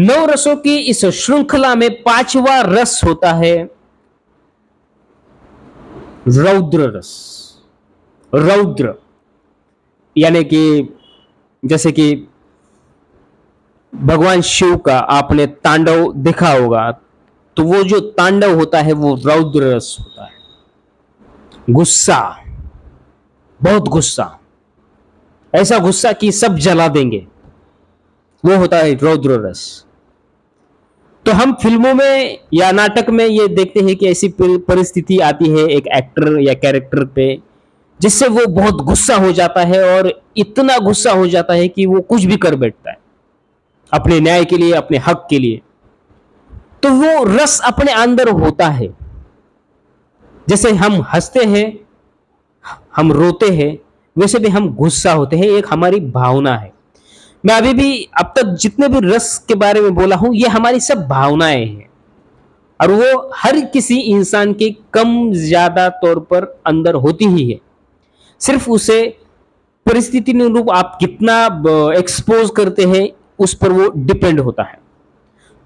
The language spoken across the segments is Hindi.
नौ रसों की इस श्रृंखला में पांचवा रस होता है रौद्र रस। रौद्र यानी कि जैसे कि भगवान शिव का आपने तांडव देखा होगा, तो वो जो तांडव होता है वो रौद्र रस होता है। गुस्सा, बहुत गुस्सा, ऐसा गुस्सा कि सब जला देंगे, वो होता है रौद्र रस। तो हम फिल्मों में या नाटक में ये देखते हैं कि ऐसी परिस्थिति आती है एक एक्टर या कैरेक्टर पे, जिससे वो बहुत गुस्सा हो जाता है और इतना गुस्सा हो जाता है कि वो कुछ भी कर बैठता है अपने न्याय के लिए, अपने हक के लिए। तो वो रस अपने अंदर होता है। जैसे हम हंसते हैं, हम रोते हैं, वैसे भी हम गुस्सा होते हैं, एक हमारी भावना है। मैं अभी भी अब तक जितने भी रस के बारे में बोला हूं, ये हमारी सब भावनाएं हैं और वो हर किसी इंसान के कम ज्यादा तौर पर अंदर होती ही है। सिर्फ उसे परिस्थिति अनुरूप आप कितना एक्सपोज करते हैं उस पर वो डिपेंड होता है।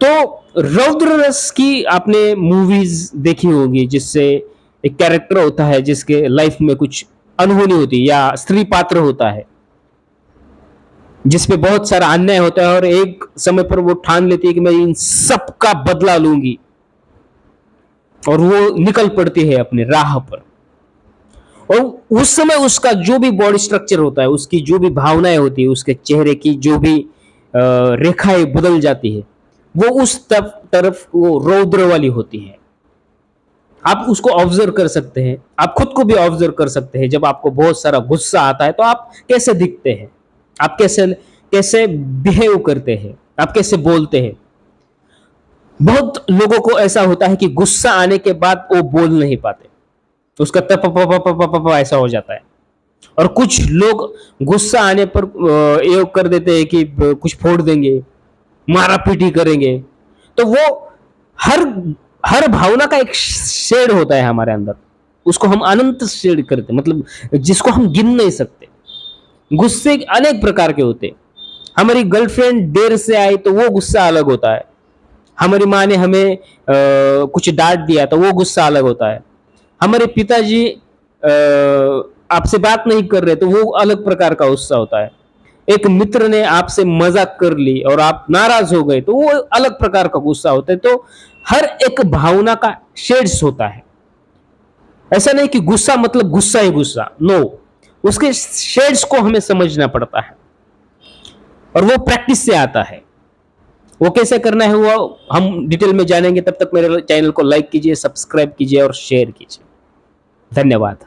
तो रौद्र रस की आपने मूवीज देखी होगी, जिससे एक कैरेक्टर होता है जिसके लाइफ में कुछ अनहोनी होती है, या स्त्री पात्र होता है जिसपे बहुत सारा अन्याय होता है और एक समय पर वो ठान लेती है कि मैं इन सब का बदला लूंगी, और वो निकल पड़ती है अपने राह पर। और उस समय उसका जो भी बॉडी स्ट्रक्चर होता है, उसकी जो भी भावनाएं होती है, उसके चेहरे की जो भी रेखाएं बदल जाती है, वो उस तरफ वो रौद्र वाली होती है। आप उसको ऑब्जर्व कर सकते हैं, आप खुद को भी ऑब्जर्व कर सकते हैं। जब आपको बहुत सारा गुस्सा आता है तो आप कैसे दिखते हैं, आप कैसे कैसे बिहेव करते हैं, आप कैसे बोलते हैं। बहुत लोगों को ऐसा होता है कि गुस्सा आने के बाद वो बोल नहीं पाते, तो उसका तप ऐसा हो जाता है। और कुछ लोग गुस्सा आने पर ये कर देते हैं कि कुछ फोड़ देंगे, मारा पीटी करेंगे। तो वो हर हर भावना का एक शेड होता है हमारे अंदर, उसको हम अनंत शेड करते हैं, मतलब जिसको हम गिन नहीं सकते। गुस्से अनेक प्रकार के होते हैं। हमारी गर्लफ्रेंड देर से आई तो वो गुस्सा अलग होता है। हमारी माँ ने हमें कुछ डांट दिया तो वो गुस्सा अलग होता है। हमारे पिताजी आपसे बात नहीं कर रहे तो वो अलग प्रकार का गुस्सा होता है। एक मित्र ने आपसे मजाक कर ली और आप नाराज हो गए तो वो अलग प्रकार का गुस्सा होता है। तो हर एक भावना का शेड्स होता है। ऐसा नहीं कि गुस्सा मतलब गुस्सा ही गुस्सा, नो, उसके शेड्स को हमें समझना पड़ता है और वो प्रैक्टिस से आता है। वो कैसे करना है वो हम डिटेल में जानेंगे। तब तक मेरे चैनल को लाइक कीजिए, सब्सक्राइब कीजिए और शेयर कीजिए। धन्यवाद।